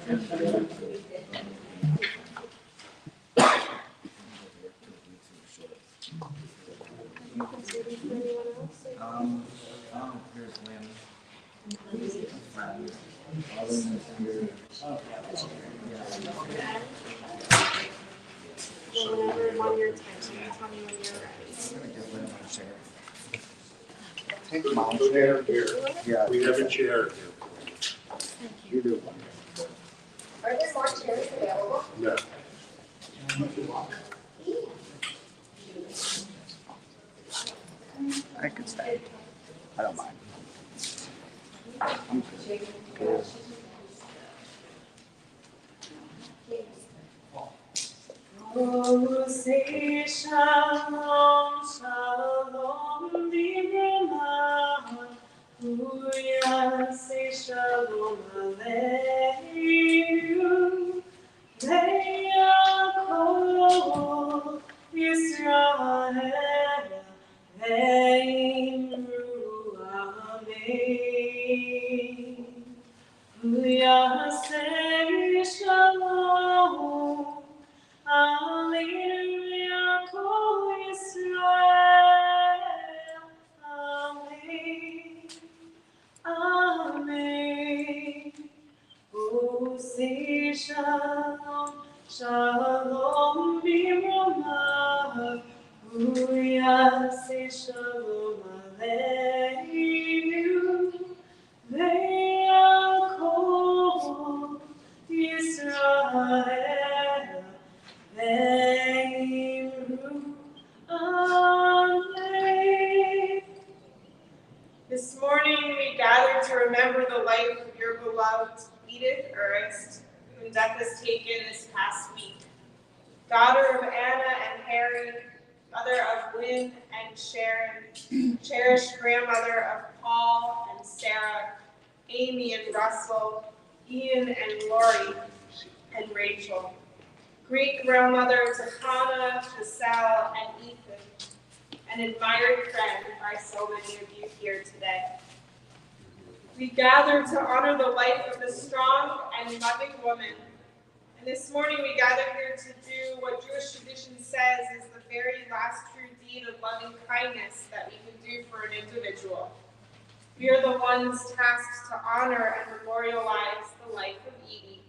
Here's Lynn. Friend. Whenever on your time, so you tell me when you're ready. I'm gonna give Lynn my chair. Take my chair here. Yeah. We have a chair here. You do. Are there more chairs available? No. I could stay. I don't mind. I'm good. Oh, say shalom, shalom, b'brama. Hallelujah, say shalom aleinu. Le'yakol Yisrael, ve'imru amen. Hallelujah, say shalom. Alleluia, Kol Yisrael. Amen. Amen. Oh, say shalom, shalom, b'brama. Hallelujah, say shalom aleinu. Ve'akol Yisrael. This morning we gather to remember the life of your beloved Edith Urist, whom death has taken this past week. Daughter of Anna and Harry, mother of Lynn and Sharon, cherished grandmother of Paul and Sarah, Amy and Russell, Ian and Lori, and Rachel. Great grandmother to Hannah, to Sal, and Ethan, an admired friend by so many of you here today. We gather to honor the life of a strong and loving woman. And this morning we gather here to do what Jewish tradition says is the very last true deed of loving kindness that we can do for an individual. We are the ones tasked to honor and memorialize the life of Edie,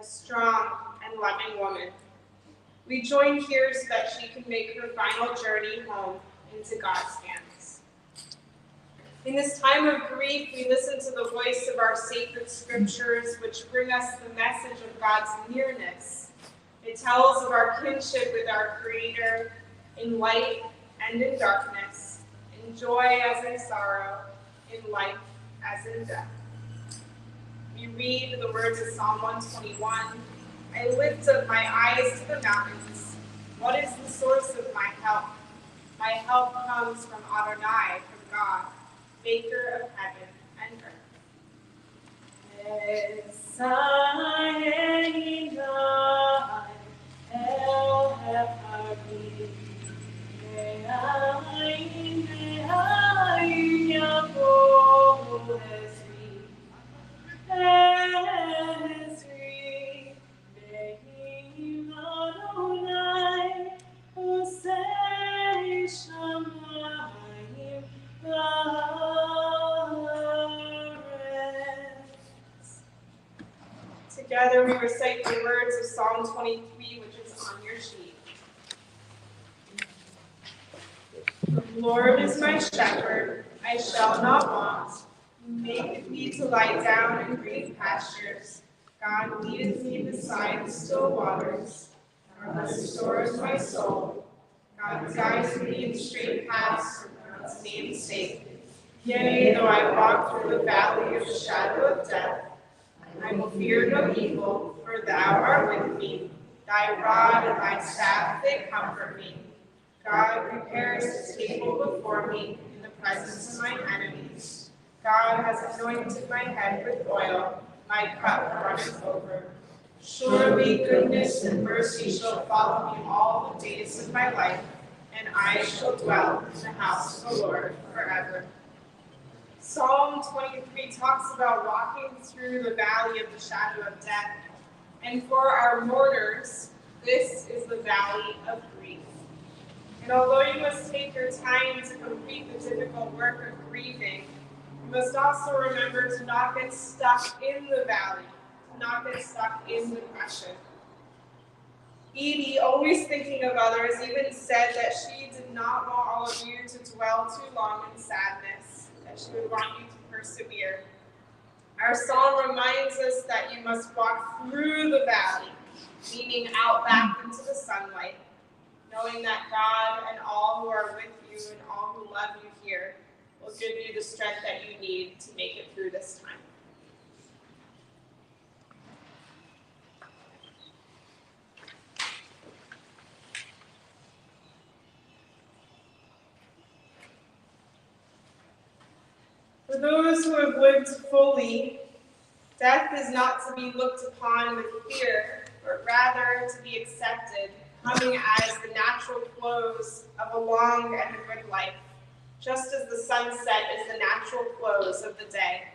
a strong and loving woman. We join here so that she can make her final journey home into God's hands. In this time of grief, we listen to the voice of our sacred scriptures, which bring us the message of God's nearness. It tells of our kinship with our Creator in light and in darkness, in joy as in sorrow, in life as in death. We read the words of Psalm 121. I lift up my eyes to the mountains. What is the source of my help? My help comes from Adonai, from God, maker of heaven and earth. Together we recite the words of Psalm 23, which is on your sheet. The Lord is my shepherd, I shall not want. He maketh me to lie down in green pastures. God leadeth me beside the still waters. God restores my soul. God guides me in straight paths for God's name's sake. Yea, though I walk through the valley of the shadow of death, I will fear no evil, for thou art with me. Thy rod and thy staff, they comfort me. God prepares a table before me in the presence of my enemies. God has anointed my head with oil, my cup runneth over. Surely goodness and mercy shall follow me all the days of my life, and I shall dwell in the house of the Lord forever. Psalm 23 talks about walking through the valley of the shadow of death. And for our mourners, this is the valley of grief. And although you must take your time to complete the difficult work of grieving, you must also remember to not get stuck in the valley, to not get stuck in depression. Edie, always thinking of others, even said that she did not want all of you to dwell too long in sadness, that she would want you to persevere. Our song reminds us that you must walk through the valley, meaning out back into the sunlight, knowing that God and all who are with you and all who love you here will give you the strength that you need to make it through this time. For those who have lived fully, death is not to be looked upon with fear, but rather to be accepted, coming as the natural close of a long and a good life, just as the sunset is the natural close of the day.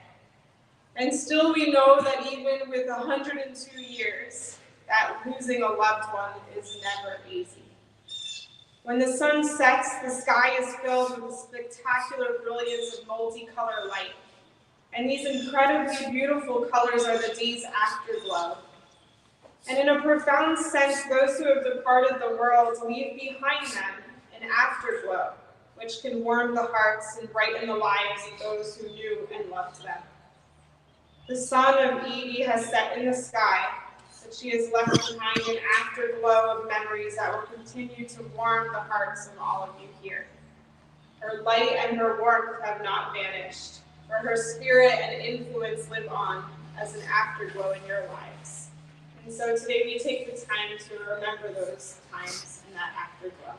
And still we know that even with 102 years, that losing a loved one is never easy. When the sun sets, the sky is filled with a spectacular brilliance of multicolored light. And these incredibly beautiful colors are the day's afterglow. And in a profound sense, those who have departed the world leave behind them an afterglow, which can warm the hearts and brighten the lives of those who knew and loved them. The sun of Edie has set in the sky, but she has left behind an afterglow of memories that will continue to warm the hearts of all of you here. Her light and her warmth have not vanished, for her spirit and influence live on as an afterglow in your lives. And so today we take the time to remember those times and that afterglow.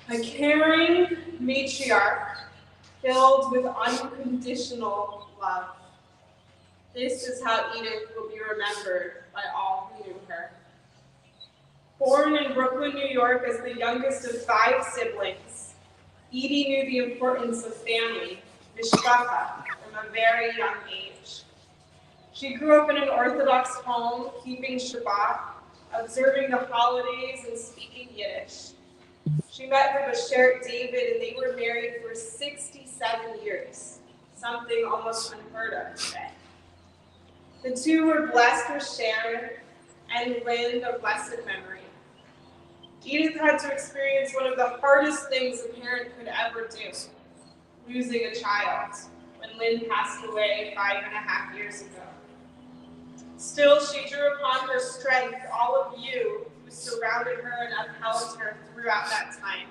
A caring matriarch filled with unconditional love. This is how Edith will be remembered by all who knew her. Born in Brooklyn, New York as the youngest of 5 siblings, Edie knew the importance of family, mishpacha, from a very young age. She grew up in an Orthodox home, keeping Shabbat, observing the holidays, and speaking Yiddish. She met her Bashert David, and they were married for 67 years, something almost unheard of today. The two were blessed with Sharon and Lynn of blessed memory. Edith had to experience one of the hardest things a parent could ever do, losing a child, when Lynn passed away 5.5 years ago. Still, she drew upon her strength, all of you who surrounded her and upheld her throughout that time,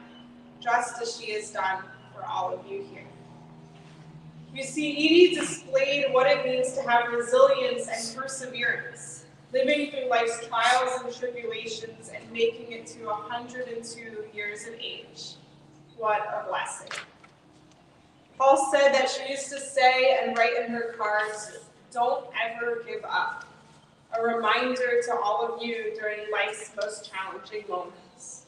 just as she has done for all of you here. You see, Edie displayed what it means to have resilience and perseverance, living through life's trials and tribulations and making it to 102 years of age. What a blessing. Paul said that she used to say and write in her cards, "Don't ever give up." A reminder to all of you during life's most challenging moments.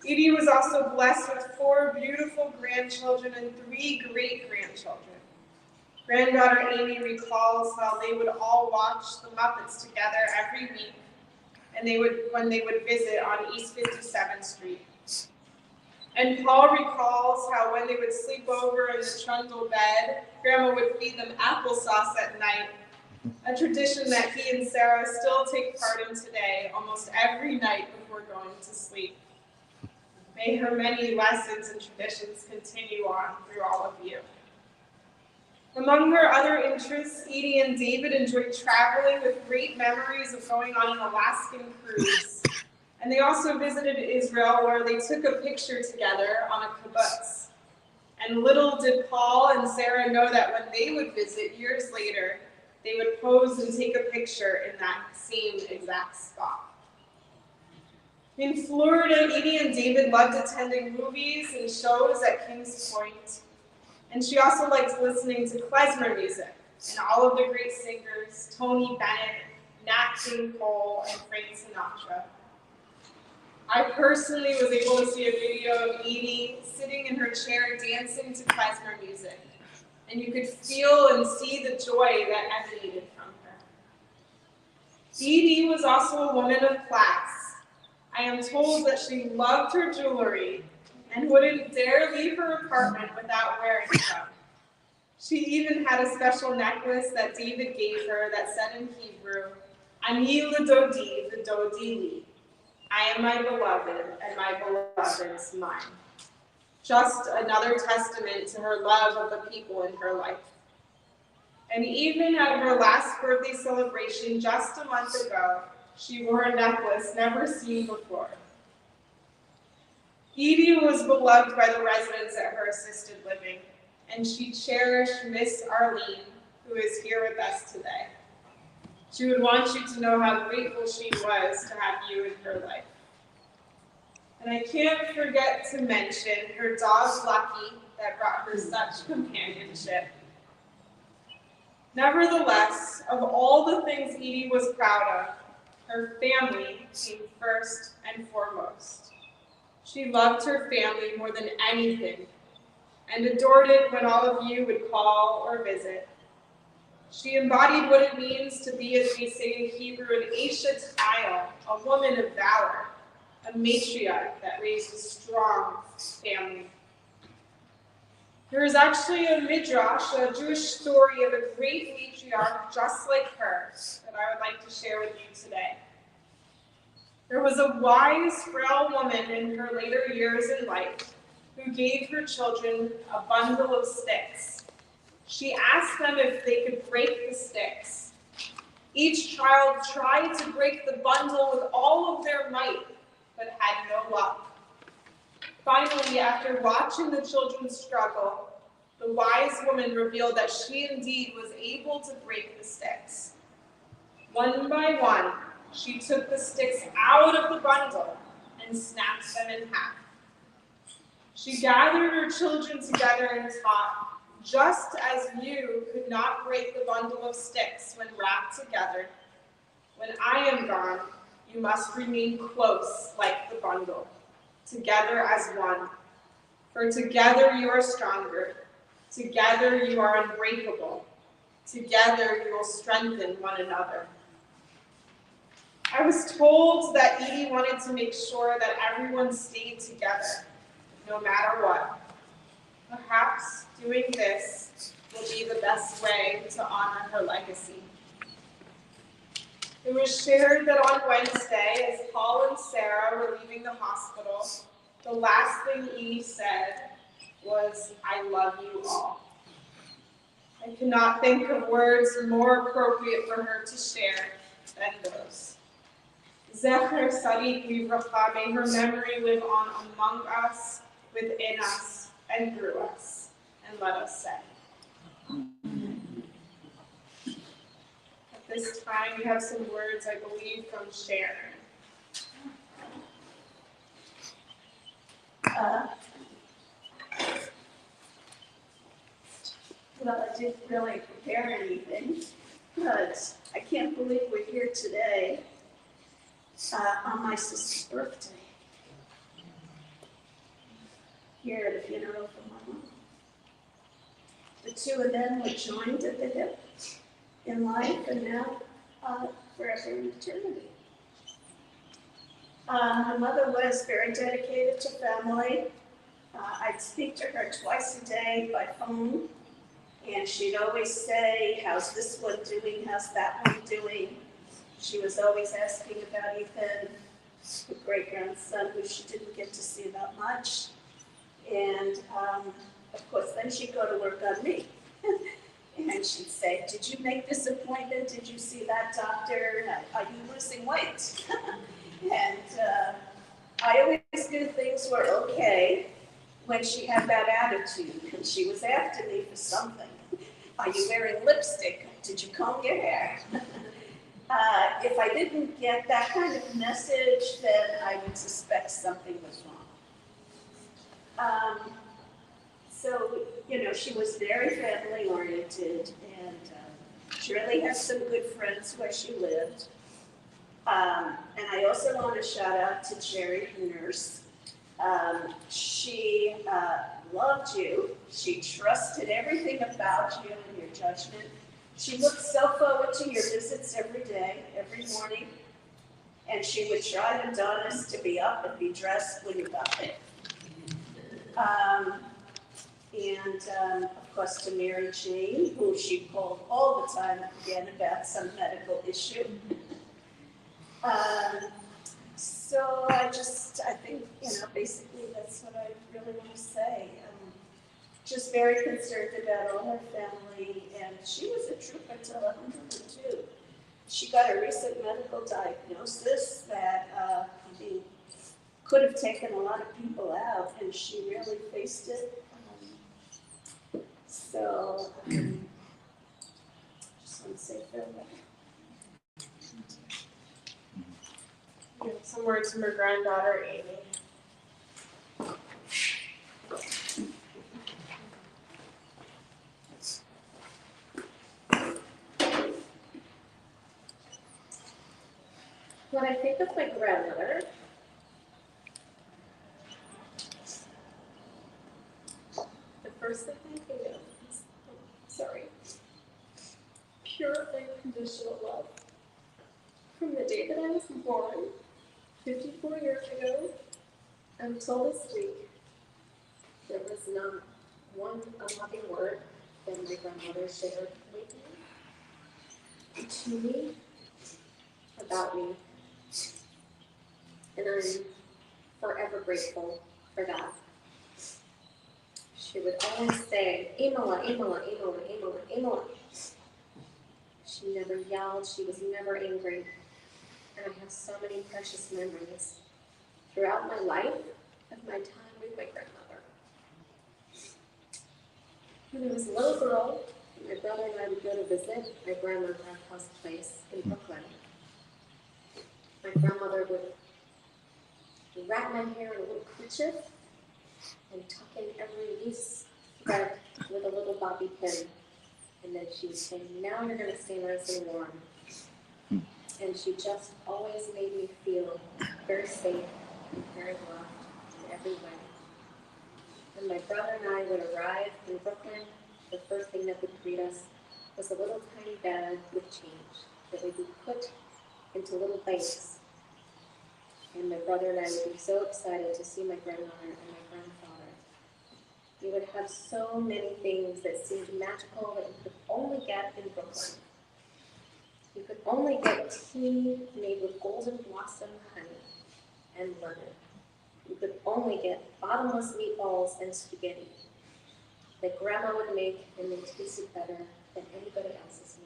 Edie was also blessed with 4 beautiful grandchildren and 3 great-grandchildren. Granddaughter Amy recalls how they would all watch the Muppets together every week, and when they would visit on East 57th Street. And Paul recalls how when they would sleep over in the trundle bed, Grandma would feed them applesauce at night, a tradition that he and Sarah still take part in today, almost every night before going to sleep. May her many lessons and traditions continue on through all of you. Among her other interests, Edie and David enjoyed traveling with great memories of going on an Alaskan cruise. And they also visited Israel, where they took a picture together on a kibbutz. And little did Paul and Sarah know that when they would visit years later, they would pose and take a picture in that same exact spot. In Florida, Edie and David loved attending movies and shows at Kings Point. And she also liked listening to klezmer music and all of the great singers, Tony Bennett, Nat King Cole, and Frank Sinatra. I personally was able to see a video of Edie sitting in her chair dancing to klezmer music, and you could feel and see the joy that emanated from her. Edie was also a woman of class. I am told that she loved her jewelry and wouldn't dare leave her apartment without wearing some. She even had a special necklace that David gave her that said in Hebrew, Ani l'dodi v'dodi li. I am my beloved, and my beloved's mine. Just another testament to her love of the people in her life. And even at her last birthday celebration just a month ago, she wore a necklace never seen before. Edie was beloved by the residents at her assisted living, and she cherished Miss Arlene, who is here with us today. She would want you to know how grateful she was to have you in her life. And I can't forget to mention her dog Lucky that brought her such companionship. Nevertheless, of all the things Edie was proud of, her family came first and foremost. She loved her family more than anything and adored it when all of you would call or visit. She embodied what it means to be, as we say in Hebrew, an Eshet Chayil, a woman of valor, a matriarch that raised a strong family. There is actually a midrash, a Jewish story of a great matriarch just like her that I would like to share with you today. There was a wise, frail woman in her later years in life who gave her children a bundle of sticks. She asked them if they could break the sticks. Each child tried to break the bundle with all of their might, but had no luck. Finally, after watching the children struggle, the wise woman revealed that she indeed was able to break the sticks. One by one, she took the sticks out of the bundle and snapped them in half. She gathered her children together and taught, just as you could not break the bundle of sticks when wrapped together, when I am gone, you must remain close like the bundle, together as one. For together you are stronger, together you are unbreakable, together you will strengthen one another. I was told that Edie wanted to make sure that everyone stayed together, no matter what. Perhaps doing this will be the best way to honor her legacy. It was shared that on Wednesday, as Paul and Sarah were leaving the hospital, the last thing Edie said was, "I love you all." I cannot think of words more appropriate for her to share than those. Zecher Tzadik Livracha, may her memory live on among us, within us, and through us. And let us say. At this time, we have some words, I believe, from Sharon. Well, I didn't really prepare anything, but I can't believe we're here today on my sister's birthday. Here at a funeral for my mom. The two of them were joined at the hip in life and now forever in eternity. My mother was very dedicated to family. I'd speak to her twice a day by phone. And she'd always say, "How's this one doing? How's that one doing?" She was always asking about Ethan, her great-grandson, who she didn't get to see that much. And of course, then she'd go to work on me. And she'd say, "Did you make this appointment? Did you see that doctor? Are you losing weight?" And I always knew things were okay when she had that attitude, and she was after me for something. "Are you wearing lipstick? Did you comb your hair?" If I didn't get that kind of message, then I would suspect something was wrong. So, she was very family oriented, and she really had some good friends where she lived. And I also want to shout out to Jerry, the nurse. She loved you. She trusted everything about you and your judgment. She looked so forward to your visits every day, every morning. And she would try her darndest to be up and be dressed when you got there. Of course, to Mary Jane, who she called all the time, again, about some medical issue. So I think, basically that's what I really want to say. Just very concerned about all her family, and she was a trooper till 102. She got a recent medical diagnosis that could have taken a lot of people out, and she really faced it. So, just want to say farewell. Some words from her granddaughter, Amy. When I think of my grandmother, the first thing I think of is, pure unconditional love. From the day that I was born, 54 years ago, until this week, there was not one unloving word that my grandmother shared with me, to me, about me. And I'm forever grateful for that. She would always say, Imola, Imola, Imola, Imola, Imola. She never yelled, she was never angry. And I have so many precious memories throughout my life of my time with my grandmother. When I was a little girl, my brother and I would go to visit my grandma at our house place in Brooklyn. My grandmother would wrap my hair in a little kerchief and tuck in every loose thread with a little bobby pin. And then she would say, now you're going to stay nice and warm. And she just always made me feel very safe and very loved in every way. When my brother and I would arrive in Brooklyn, the first thing that would greet us was a little tiny bag with change that would be put into little banks. And my brother and I would be so excited to see my grandmother and my grandfather. We would have so many things that seemed magical that you could only get in Brooklyn. You could only get tea made with golden blossom honey and lemon. You could only get bottomless meatballs and spaghetti that Grandma would make, and they tasted better than anybody else's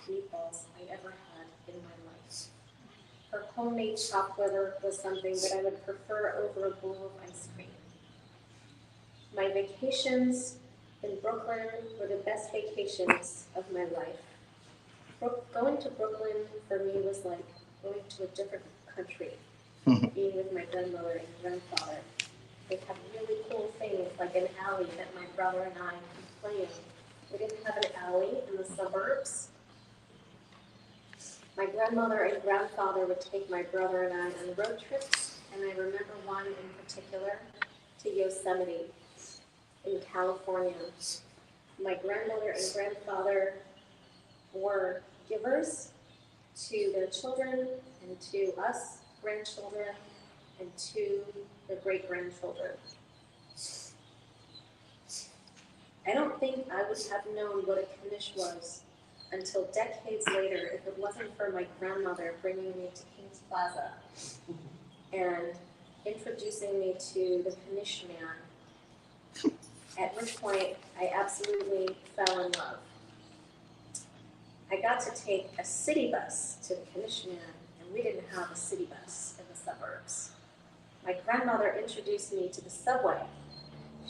meatballs I ever had in my life. Her homemade chopped liver was something that I would prefer over a bowl of ice cream. My vacations in Brooklyn were the best vacations of my life. Going to Brooklyn for me was like going to a different country, being with my grandmother and grandfather. They have really cool things like an alley that my brother and I could play in. We didn't have an alley in the suburbs. My grandmother and grandfather would take my brother and I on road trips, and I remember one in particular to Yosemite in California. My grandmother and grandfather were givers to their children and to us grandchildren and to their great-grandchildren. I don't think I would have known what a knish was until decades later if it wasn't for my grandmother bringing me to King's Plaza and introducing me to the knish man, at which point I absolutely fell in love. I got to take a city bus to the knish man, and we didn't have a city bus in the suburbs. My grandmother introduced me to the subway.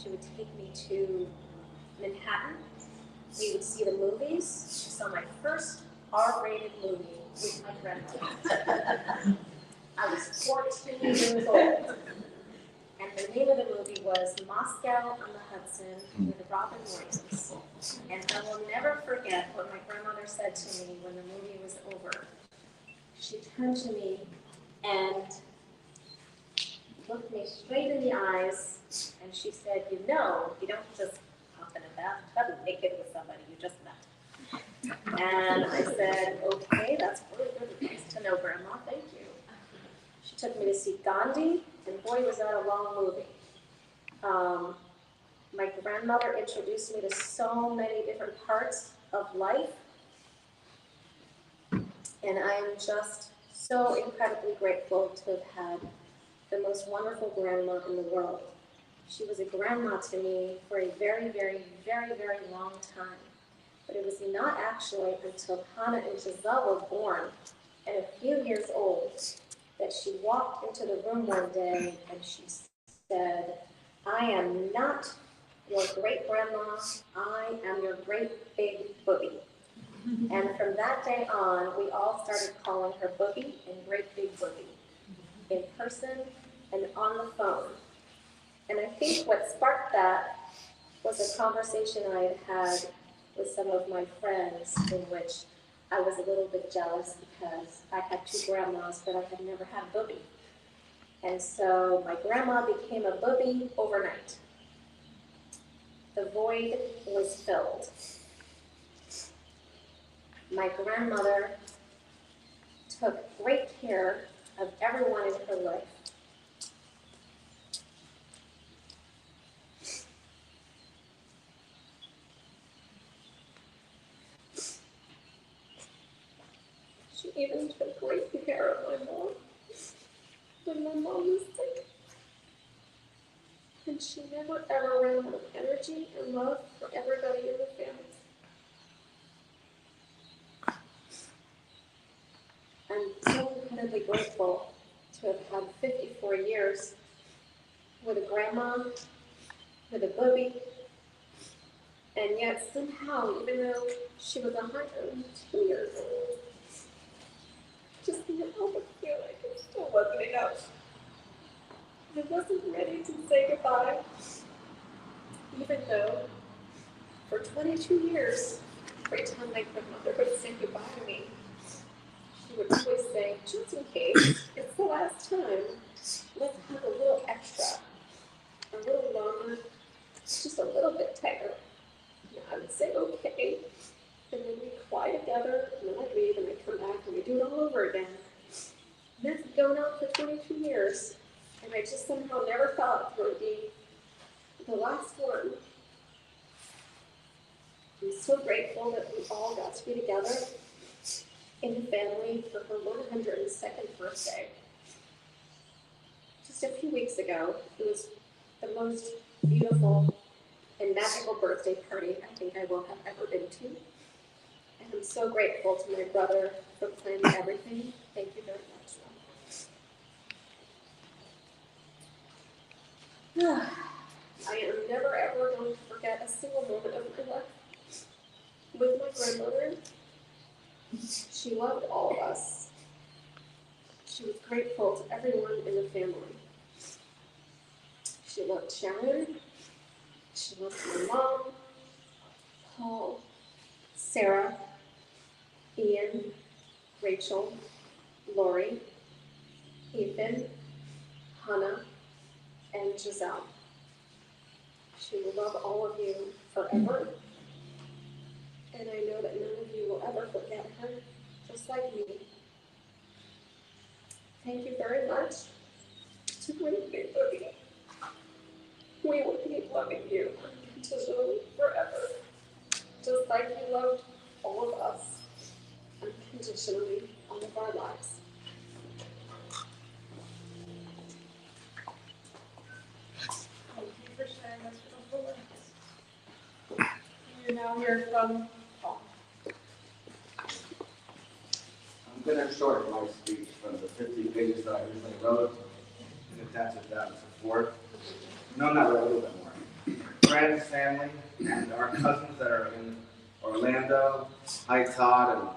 She would take me to Manhattan. We would see the movies. She saw my first R-rated movie with my grandmother. I was 14 years old. And the name of the movie was Moscow on the Hudson with Robin Williams. And I will never forget what my grandmother said to me when the movie was over. she turned to me and looked me straight in the eyes, and she said, you know, you don't just hop in a bathtub naked with somebody you just met. And I said, okay, that's really good advice to know, Grandma, thank you. She took me to see Gandhi, and boy, was that a long movie. My grandmother introduced me to so many different parts of life, and I am just so incredibly grateful to have had the most wonderful grandma in the world. She was a grandma to me for a very, very, very, very long time. But it was not actually until Hannah and Giselle were born and a few years old that she walked into the room one day and she said, I am not your great grandma, I am your great big booby. And from that day on, we all started calling her Booby and Great Big Booby, in person and on the phone. And I think what sparked that was a conversation I had had with some of my friends in which I was a little bit jealous because I had two grandmas, but I had never had a booby. And so my grandma became a booby overnight. The void was filled. My grandmother took great care of everyone in her life. She even took great care of my mom when my mom was sick. And she never ever ran out of energy and love for everybody in the family. I'm so incredibly grateful to have had 54 years with a grandma, with a booby, and yet somehow, even though she was 102 years old, just can't help but feel like it still wasn't enough. I wasn't ready to say goodbye, even though for 22 years, every time my grandmother would say goodbye to me, she would always say, just in case, it's the last time, let's have a little extra, a little longer, just a little bit tighter. And I would say, okay, and then we'd fly together, and then I'd leave, and I'd come back, and we'd do it all over again. And that's been going on for 22 years, and I just somehow never thought it would be the last one. I'm so grateful that we all got to be together in the family for her 102nd birthday. Just a few weeks ago, it was the most beautiful and magical birthday party I think I will have ever been to. And I'm so grateful to my brother for planning everything. Thank you very much. I am never ever going to forget a single moment of my life with my grandmother. She loved all of us. She was grateful to everyone in the family. She loved Sharon. She loved my mom, Paul, Sarah, Ian, Rachel, Lori, Ethan, Hannah, and Giselle. She will love all of you forever. And I know that none of you will ever forget her, just like me. Thank you very much to Great Big Booby. We will keep loving you unconditionally forever, just like you loved all of us unconditionally all of our lives. Thank you for sharing this beautiful words. You now hear from Paul. I'm going to shorten my speech from the 50 pages that I originally wrote and attach it down to 4. No, not really, a little bit more. Friends, family, and our cousins that are in Orlando. Hi, Todd and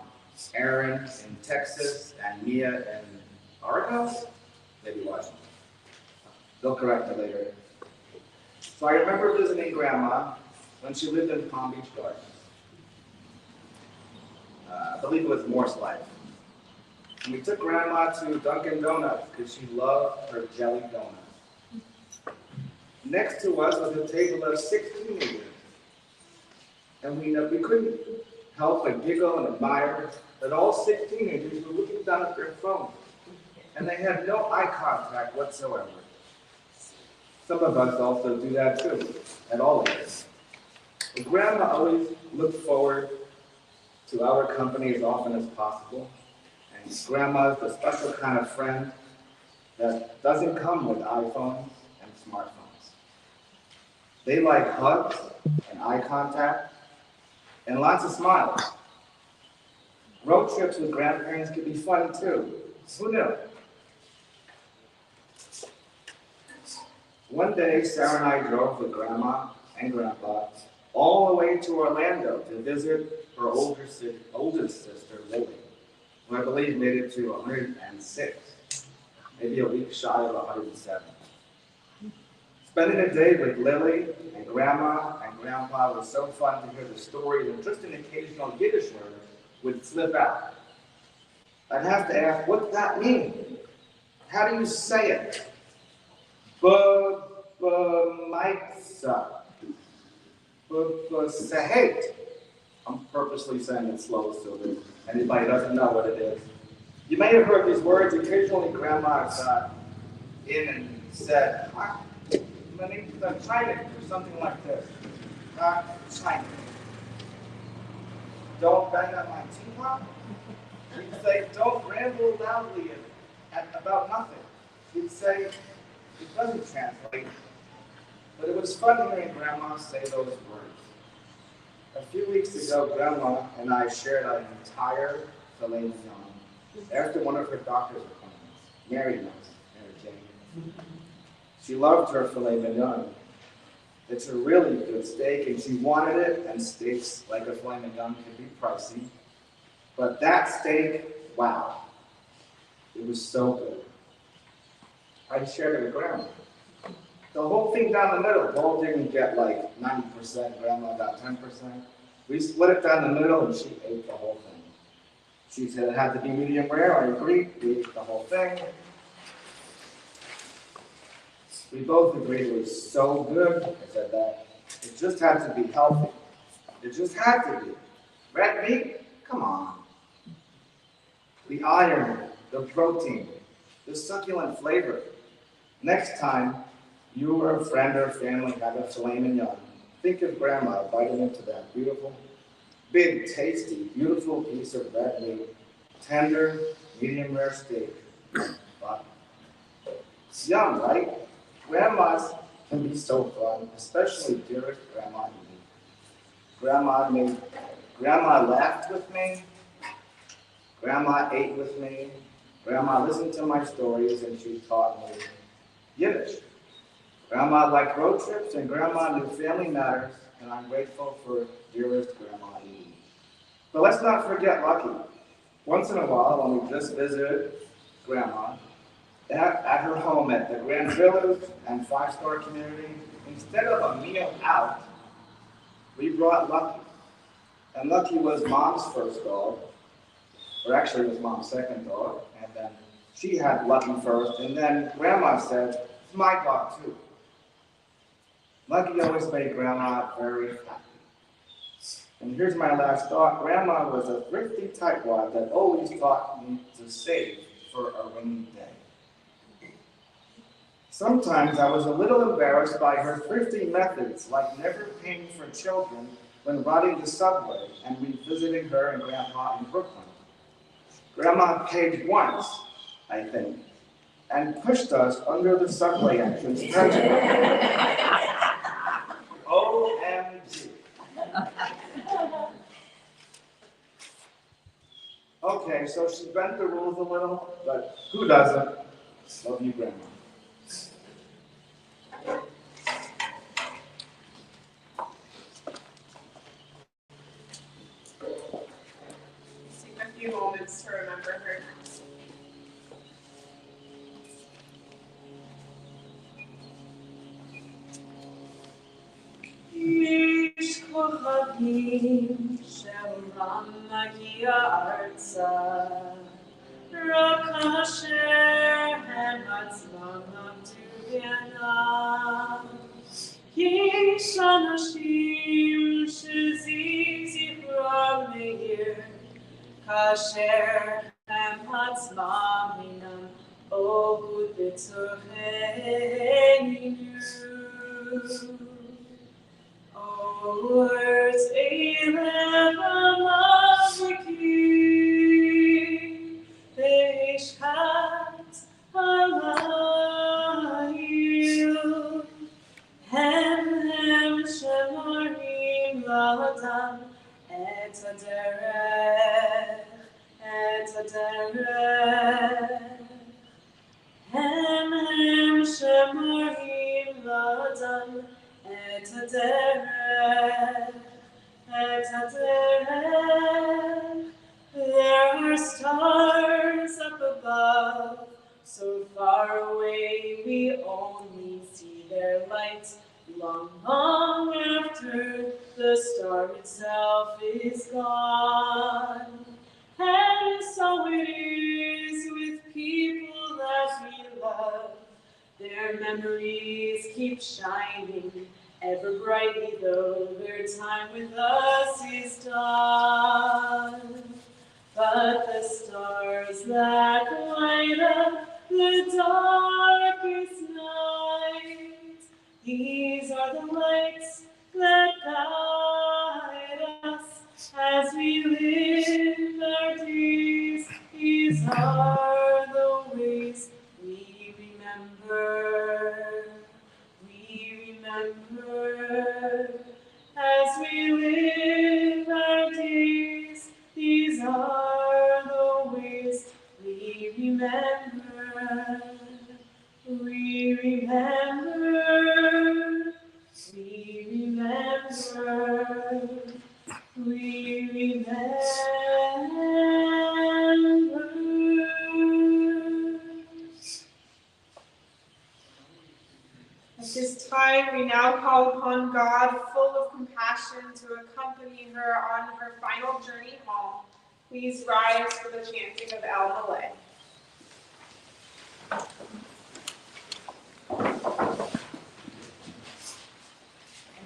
Aaron in Texas, and Mia in Oregon, maybe Washington. They'll correct me later. So I remember visiting Grandma when she lived in Palm Beach Gardens. I believe it was Morse Life. And we took Grandma to Dunkin' Donuts because she loved her jelly donuts. Next to us was a table of 6 teenagers. And we couldn't help but giggle and admire that all 6 teenagers were looking down at their phones. And they had no eye contact whatsoever. Some of us also do that too, at all ages. But Grandma always looked forward to our company as often as possible. And Grandma's the special kind of friend that doesn't come with iPhones and smartphones. They like hugs and eye contact and lots of smiles. Road trips with grandparents can be fun too. Who knew? One day, Sarah and I drove with Grandma and Grandpa all the way to Orlando to visit her oldest sister, Lily, who I believe made it to 106, maybe a week shy of 107. Spending a day with Lily and Grandma and Grandpa was so fun to hear the stories, and just an occasional Yiddish word would slip out. I'd have to ask, what's that mean? How do you say it? Sahate. I'm purposely saying it slow so that anybody doesn't know what it is. You may have heard these words. Occasionally, Grandma got in and said, my name's China, or something like this. China. Don't bang on my teapot. You'd say, don't ramble loudly about nothing. You'd say, it doesn't translate. But it was fun hearing Grandma say those words. A few weeks ago, Grandma and I shared an entire filet mignon after one of her doctor's appointments. Mary Jane. She loved her filet mignon. It's a really good steak, and she wanted it, and steaks like a filet mignon can be pricey. But that steak, wow, it was so good. I shared it with Grandma. The whole thing down the middle, Paul didn't get like 90%, Grandma got 10%. We split it down the middle, and she ate the whole thing. She said it had to be medium rare, I agreed, we ate the whole thing. We both agreed it was so good, I said that. It just had to be healthy. It just had to be. Red meat? Come on. The iron, the protein, the succulent flavor. Next time you or a friend or family have a filet mignon, think of Grandma biting into that beautiful, big, tasty, beautiful piece of red meat, tender, medium rare steak. But it's yum, right? Grandmas can be so fun, especially Dearest Grandma Edith. Grandma laughed with me. Grandma ate with me. Grandma listened to my stories, and she taught me Yiddish. Grandma liked road trips, and Grandma knew family matters, and I'm grateful for Dearest Grandma Edith. But let's not forget Lucky. Once in a while, when we just visited Grandma, at her home at the Grand Village and 5-star community, instead of a meal out, we brought Lucky. And Lucky was Mom's first dog, or actually it was Mom's second dog, and then she had Lucky first, and then Grandma said, it's my dog too. Lucky always made Grandma very happy. And here's my last thought. Grandma was a thrifty tightwad that always taught me to save for a rainy day. Sometimes I was a little embarrassed by her thrifty methods, like never paying for children when riding the subway and revisiting her and Grandpa in Brooklyn. Grandma paid once, I think, and pushed us under the subway entrance. OMG. Okay, so she bent the rules a little, but who doesn't? Love you, Grandma. Take a few moments to remember her. איש כוכבים שמרם מגיע ארצה רק אשר הם עצמם עמדו בעיניו. יש אנשים שזכרם מאיר, כאשר הם עצמם אינם אהוד בצורכנו. Words elem amaviki, beishkat alayil, hem shemorim ladam et haderech, hem shemorim ladam et haderech. There are stars up above, so far away we only see their light, long after the star itself is gone. And so it is with people that we love. Their memories keep shining ever brightly, though their time with us is done. But the stars that light up the darkest night, these are the lights that guide us as we live our days. These are the ways we remember. As we live our days, these are the ways we remember. We remember. At this time, we now call upon God, full of compassion, to accompany her on her final journey home. Please rise for the chanting of El Malay.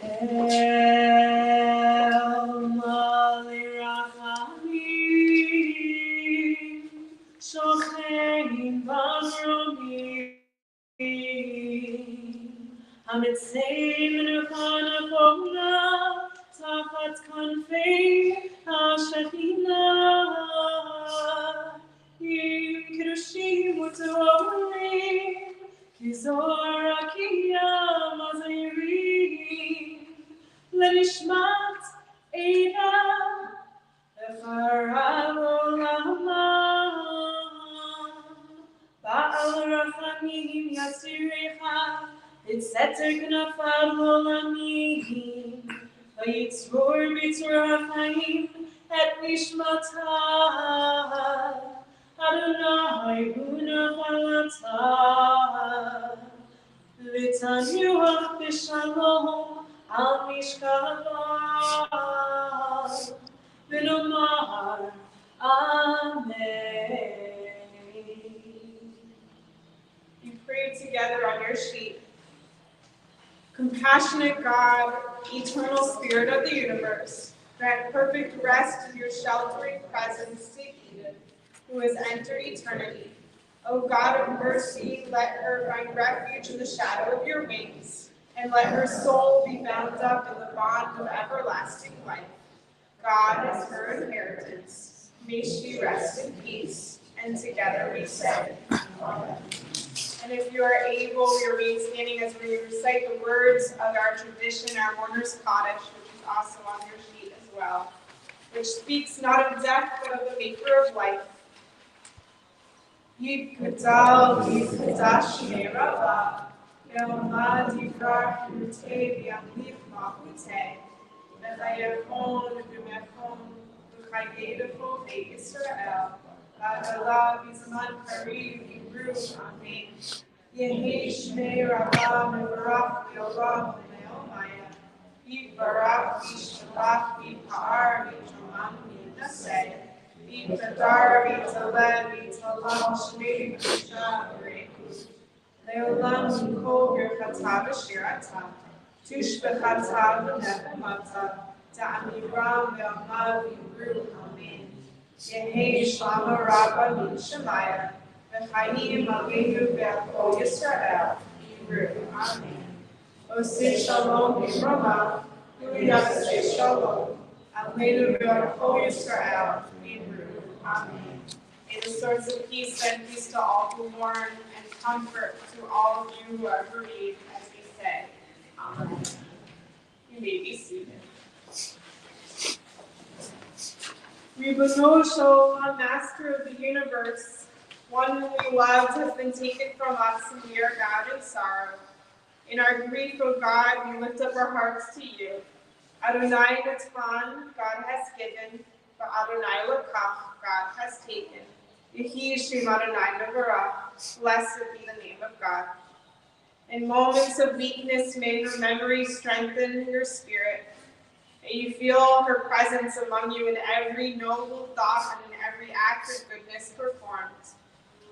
El Malay Rachamim, Shochein Bamromim, Hamitzei Menukana Pomna, Tafat Kanfei HaShechina, Im Kirushim Utorim, Kizor Akiyam Azayrim, Lenishmat Eina, Echarav Olamam, Ba'al Rachamim Yasirecha, Etzeter Knafav Olamim, Vayitzror B'Torah Chaim et Nishmatav, Adonai Huna Chalatav, V'tanuach b'shalom al mishkavav, v'nomar Amen. You pray together on your sheet. Compassionate God, eternal Spirit of the universe, grant perfect rest in your sheltering presence to Edith, who has entered eternity. O God of mercy, let her find refuge in the shadow of your wings, and let her soul be bound up in the bond of everlasting life. God is her inheritance. May she rest in peace, and together we say, Amen. And if you are able, we remain standing as we recite the words of our tradition, our mourner's cottage, which is also on your sheet as well, which speaks not of death, but of the maker of life. Yikadal, Yikadash, Merava, Elma, Dikar, Mute, Yamlif, Mahute, Bethayachon, Bimechon, Duchayedafo, Be Israel, Adala, Bizman, Karim, Hebrew, Amen. Yehesh, Merava, Mevarach, Yoram, Meomaya, Yibarach, Yishalach, Yipar, Yitraman, Yinaseh, Nadar v'Talem v'Talam Shmei v'Sha v'Reikus. Leolam Yikol Birchata v'Shirata. Tushbechata v'Nechemata. Da'amiram v'Amav Yibru. Amen. Yehi Shlama Rabba Min Shemaya. V'Chaim Aleinu V'Achol Yisrael. Yibru. Amen. Oseh Shalom B'Rama. Yaseh Shalom. Aleinu V'Achol Yisrael. Yibru. Amen. May the source of peace send peace to all who mourn and comfort to all of you who are bereaved, as we say. Amen. You may be seated. Ribbono Shalom, Master of the universe, one whom we loved has been taken from us, and we are bowed in sorrow. In our grief, O God, we lift up our hearts to you. Adonai Natan, God has given, but Adonai Lakach, God has taken. Yehi Shem Adonai Nevarach, blessed be the name of God. In moments of weakness, may her memory strengthen your spirit. May you feel her presence among you in every noble thought and in every act of goodness performed.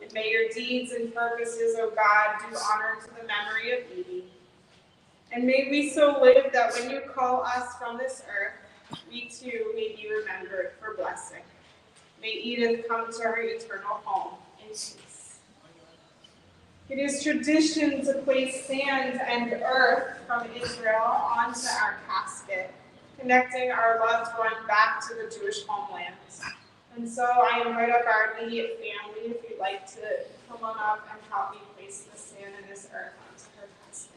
And may your deeds and purposes, O God, do honor to the memory of Edith. And may we so live that when you call us from this earth, we too may be remembered for blessing. May Edith come to her eternal home in peace. It is tradition to place sand and earth from Israel onto our casket, connecting our loved one back to the Jewish homeland. And so I invite up our immediate family, if you'd like to come on up and help me place the sand and this earth onto her casket.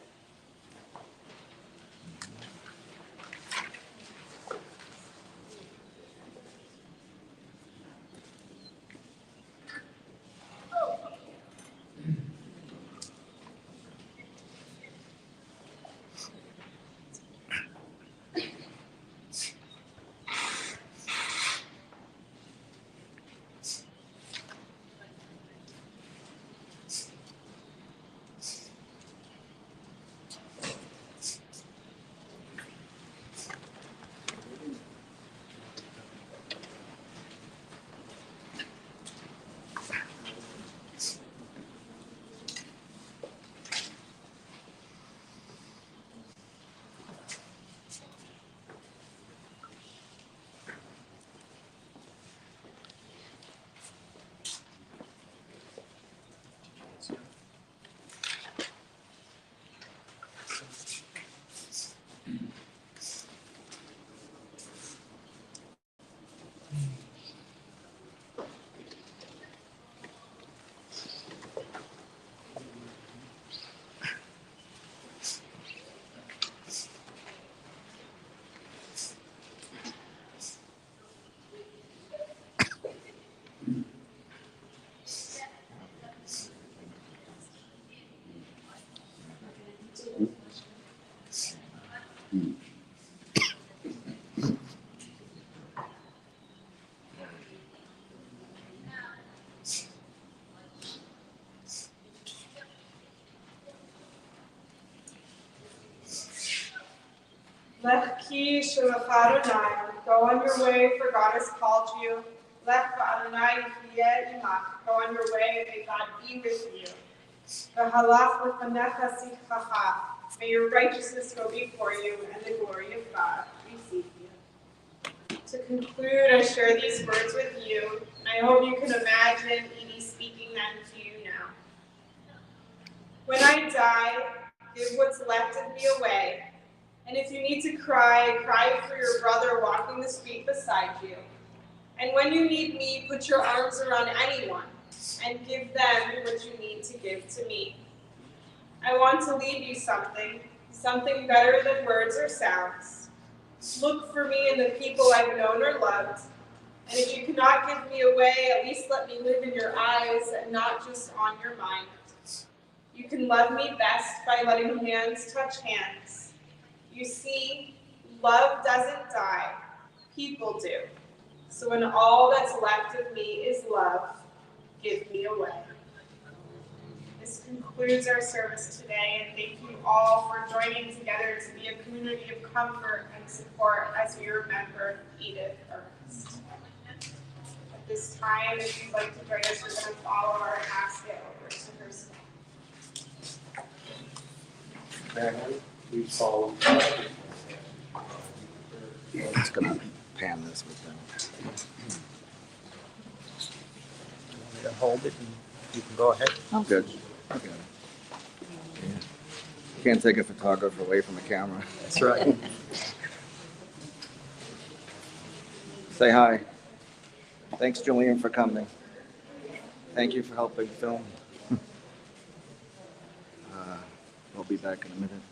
Lech ki shelach Adonai, go on your way, for God has called you. Lech Adonai yeh imach, go on your way, may God be with you. V'halach lefanecha sikhacha, may your righteousness go before you, and the glory of God receive you. To conclude, I share these words with you, and I hope you can imagine Edie speaking them to you now. When I die, give what's left of me away. And if you need to cry, cry for your brother walking the street beside you. And when you need me, put your arms around anyone and give them what you need to give to me. I want to leave you something better than words or sounds. Look for me in the people I've known or loved. And if you cannot give me away, at least let me live in your eyes and not just on your mind. You can love me best by letting hands touch hands. You see, love doesn't die, people do. So when all that's left of me is love, give me away. This concludes our service today, and thank you all for joining together to be a community of comfort and support as we remember Edith Urist. This time, if you'd like to join us, we're going to follow our casket over to her spot. Family, we solemnly. Just gonna pan this with them. To hold it and you can go ahead. I'm good. Okay. Can't take a photographer away from the camera. That's right. Say hi. Thanks, Julian, for coming. Thank you for helping film. I'll be back in a minute.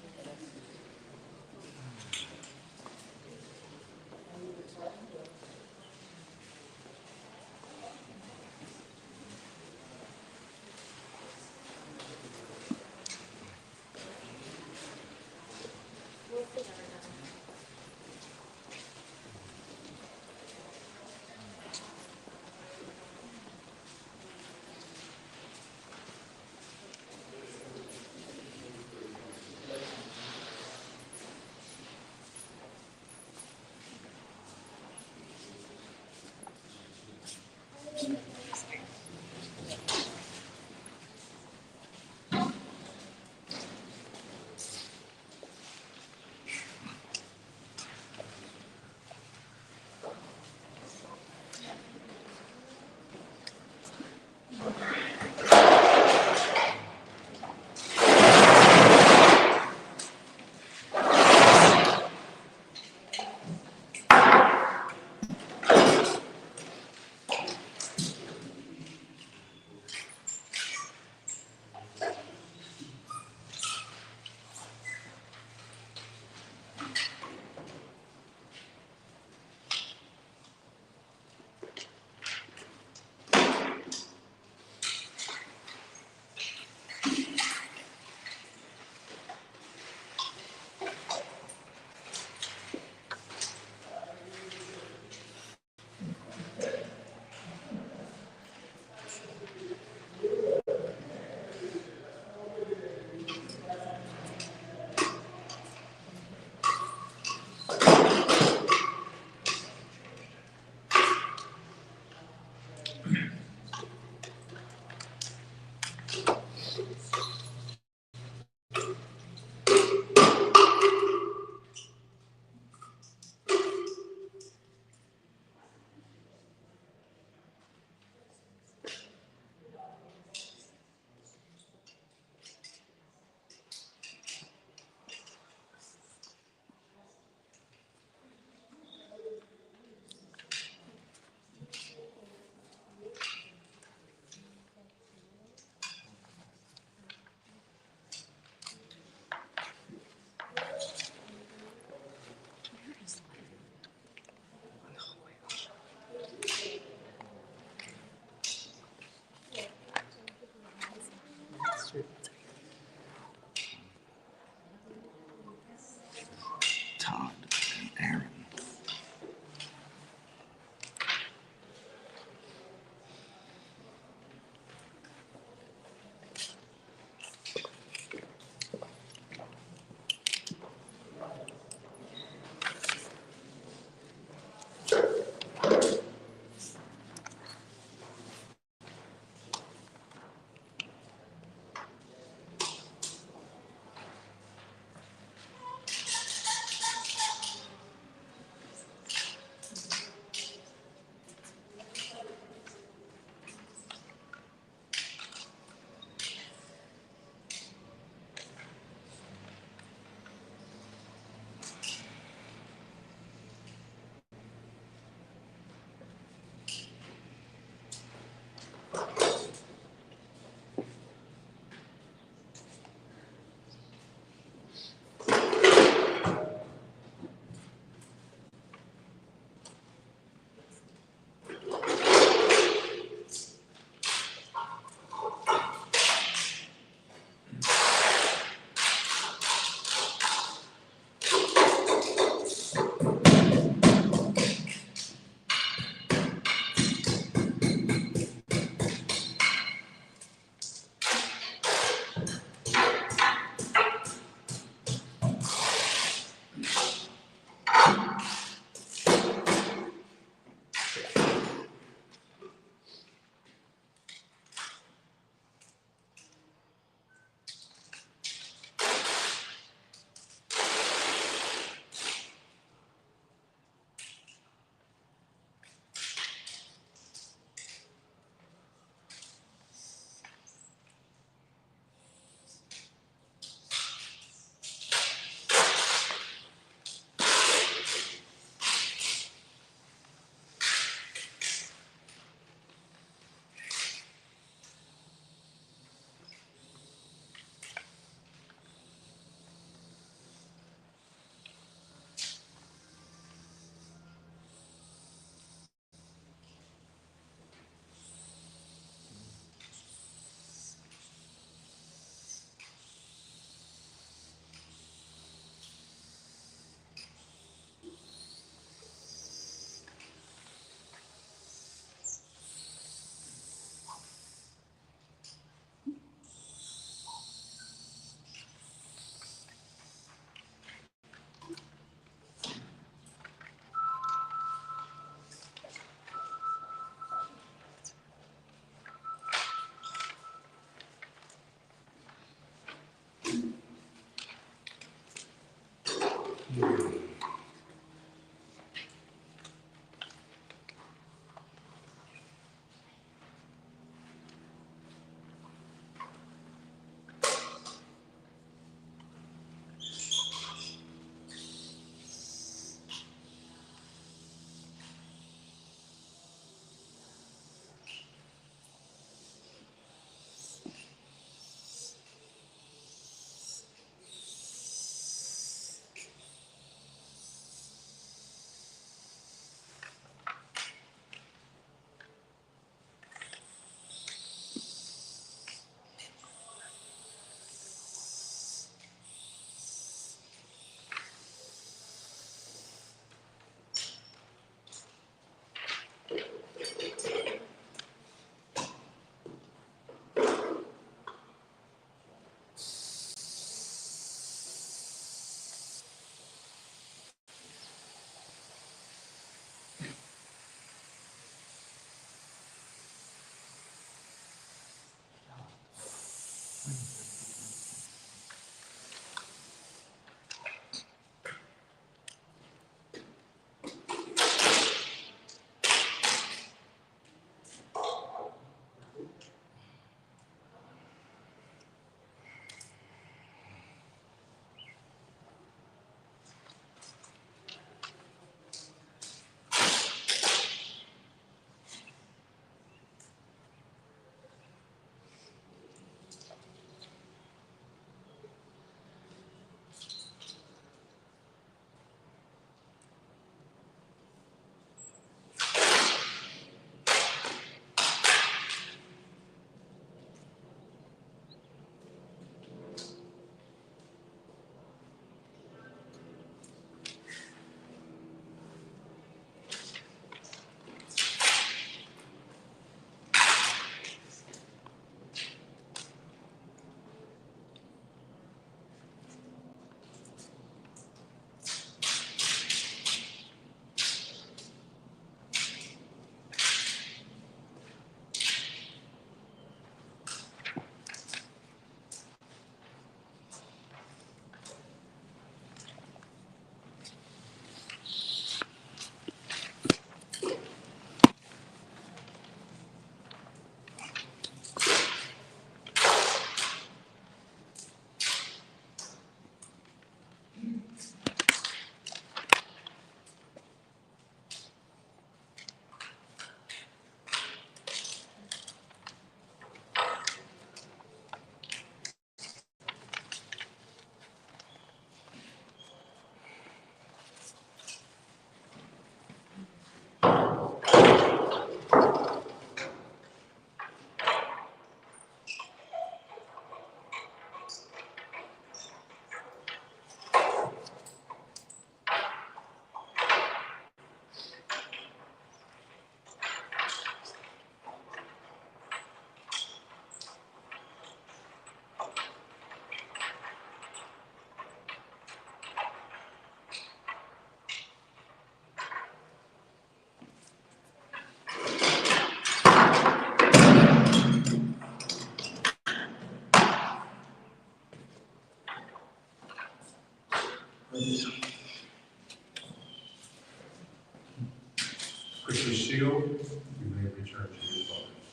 Quickly seal, you may return to your voters.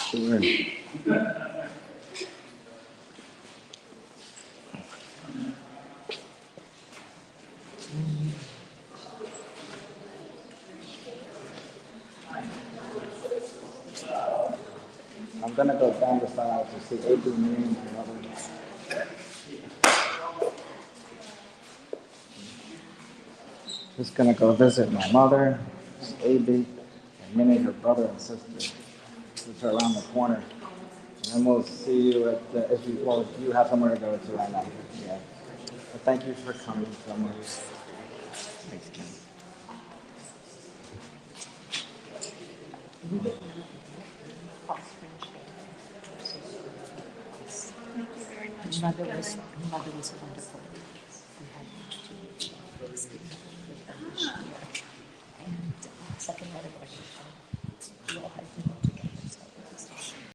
Sure. I'm gonna go down the side to see Edith and my mother. Just gonna go visit my mother, AB, and Minnie, her brother and sister, which are around the corner. And then we'll see you at the, if you have somewhere to go to right now. Yeah. But thank you for coming so much. Thanks, Kim. Mother was wonderful.